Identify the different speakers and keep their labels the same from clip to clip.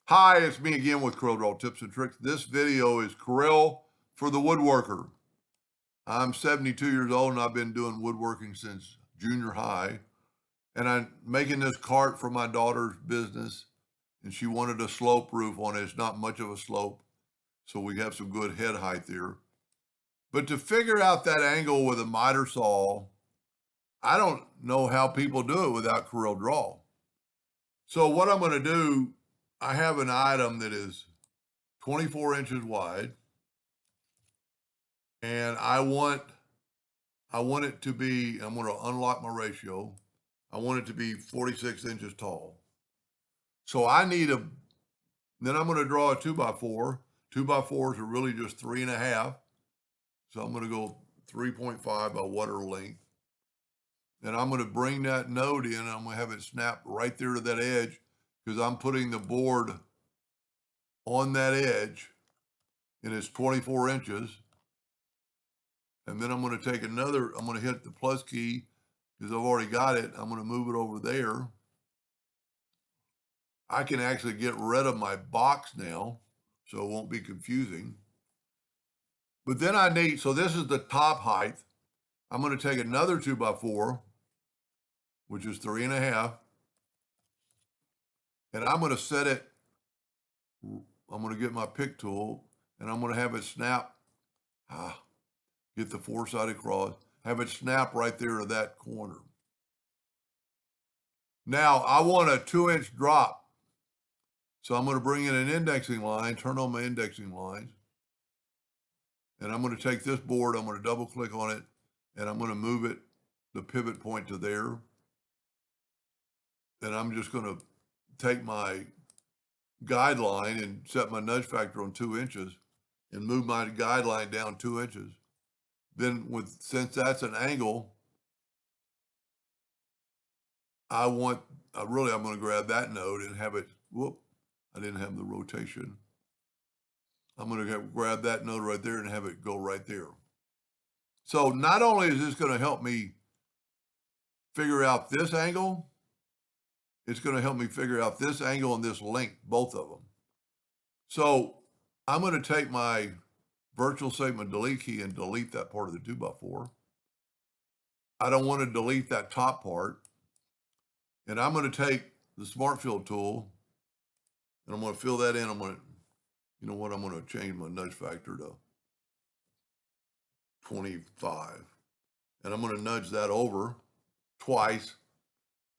Speaker 1: Hi, it's me again with CorelDraw tips and tricks. This video is Corel for the Woodworker. I'm 72 years old and I've been doing woodworking since junior high. And I'm making this cart for my daughter's business and she wanted a slope roof on it. It's not much of a slope, so we have some good head height there. But to figure out that angle with a miter saw, I don't know how people do it without CorelDraw. So what I'm going to do, I have an item that is 24 inches wide, and I want it to be, I'm going to unlock my ratio. I want it to be 46 inches tall. So I need then I'm going to draw a 2x4. 2x4s are really just 3.5. So I'm going to go 3.5 by whatever length. And I'm going to bring that node in and I'm going to have it snap right there to that edge because I'm putting the board on that edge and it's 24 inches. And then I'm going to take I'm going to hit the plus key because I've already got it. I'm going to move it over there. I can actually get rid of my box now, so it won't be confusing. But then so this is the top height. I'm going to take another 2x4, which is 3.5, and I'm going to set it, I'm going to get my pick tool, and I'm going to have it snap, get the four-sided cross, have it snap right there to that corner. Now, I want a 2-inch drop. So I'm going to bring in an indexing line, turn on my indexing lines, and I'm going to take this board, I'm going to double click on it, and I'm going to move it, the pivot point to there. And I'm just going to take my guideline and set my nudge factor on 2 inches and move my guideline down 2 inches. Then since that's an angle, I'm going to grab that node and have it, I didn't have the rotation. I'm going to grab that node right there and have it go right there. So not only is this going to help me figure out this angle, it's going to help me figure out this angle and this length, both of them. So I'm going to take my virtual segment delete key and delete that part of the 2x4. I don't want to delete that top part. And I'm going to take the Smart Fill tool and I'm going to fill that in. I'm going to change my nudge factor to 25. And I'm going to nudge that over twice.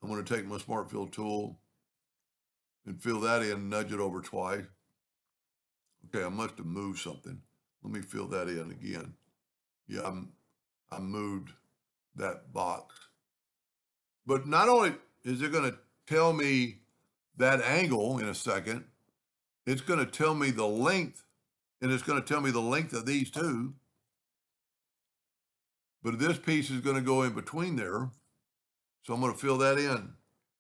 Speaker 1: I'm going to take my Smart Fill tool and fill that in, nudge it over twice. Okay, I must have moved something. Let me fill that in again. Yeah, I moved that box. But not only is it going to tell me that angle in a second, it's going to tell me the length, and it's going to tell me the length of these two. But this piece is going to go in between there. So I'm going to fill that in.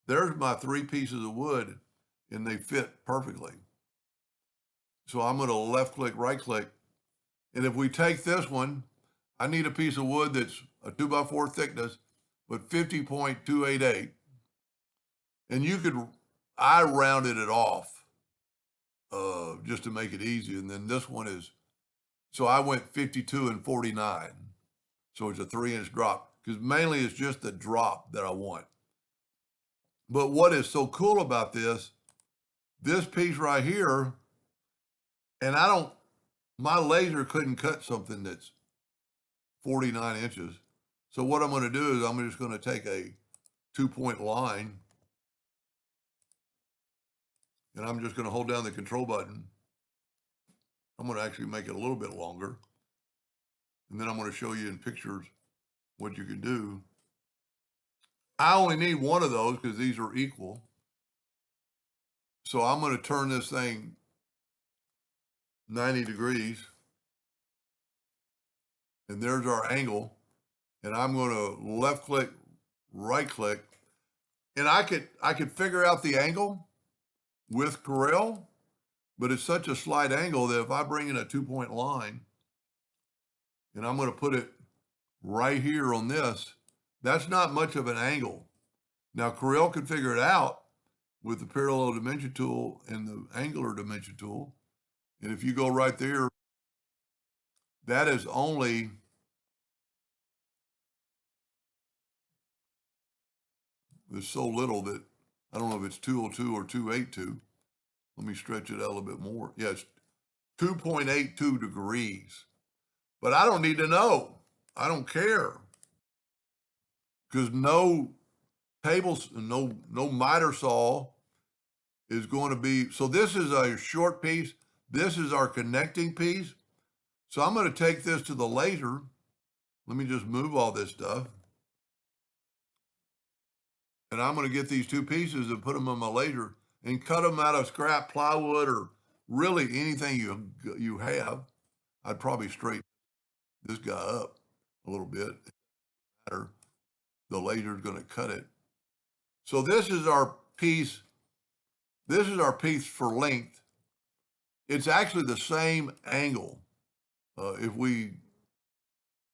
Speaker 1: There's my 3 pieces of wood, and they fit perfectly. So I'm going to left click, right click. And if we take this one, I need a piece of wood that's a 2x4 thickness, but 50.288. And I rounded it off just to make it easy. And then this one so I went 52 and 49. So it's a 3-inch drop because mainly it's just the drop that I want. But what is so cool about this piece right here, and my laser couldn't cut something that's 49 inches. So what I'm going to do is I'm just going to take a 2-point line and I'm just going to hold down the control button. I'm going to actually make it a little bit longer. And then I'm going to show you in pictures what you can do. I only need one of those because these are equal. So I'm going to turn this thing 90 degrees. And there's our angle. And I'm going to left click, right click. And I could figure out the angle with Corel, but it's such a slight angle that if I bring in a 2-point line and I'm going to put it right here on this, that's not much of an angle. Now Corel could figure it out, with the parallel dimension tool and the angular dimension tool. And if you go right there, that is only there's so little that I don't know if it's 202 or 282. Let me stretch it out a little bit more. Yeah, it's 2.82 degrees. But I don't need to know. I don't care. Because no tables, no miter saw is going to be, so this is a short piece. This is our connecting piece. So I'm going to take this to the laser. Let me just move all this stuff. And I'm going to get these two pieces and put them on my laser and cut them out of scrap plywood or really anything you have. I'd probably straighten this guy up a little bit. The laser is going to cut it. So this is our piece. This is our piece for length. It's actually the same angle. If we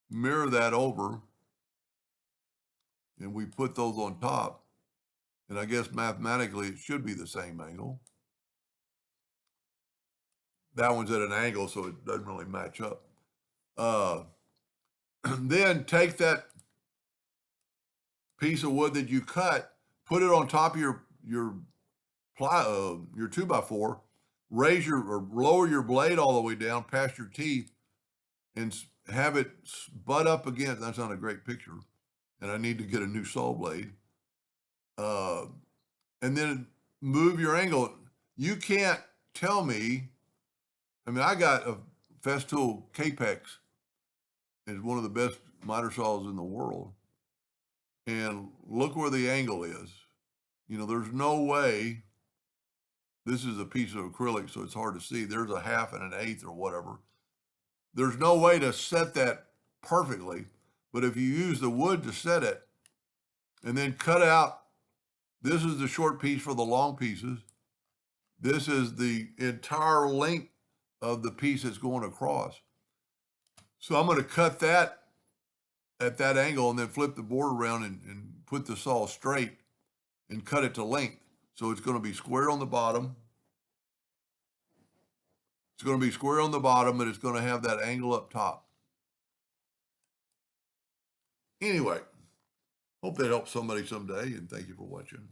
Speaker 1: mirror that over and we put those on top, and I guess mathematically it should be the same angle. That one's at an angle, so it doesn't really match up. Then take that piece of wood that you cut, put it on top of your 2x4, raise or lower your blade all the way down past your teeth, and have it butt up against. That's not a great picture, and I need to get a new saw blade. And then move your angle. You can't tell me. I mean, I got a Festool Capex. It's one of the best miter saws in the world. And look where the angle is. You know, there's no way. This is a piece of acrylic, so it's hard to see. There's a half and an eighth or whatever. There's no way to set that perfectly. But if you use the wood to set it and then cut out, this is the short piece for the long pieces. This is the entire length of the piece that's going across. So I'm going to cut that at that angle and then flip the board around and put the saw straight and cut it to length. So it's going to be square on the bottom. It's going to be square on the bottom, but it's going to have that angle up top. Anyway, hope that helps somebody someday, and thank you for watching.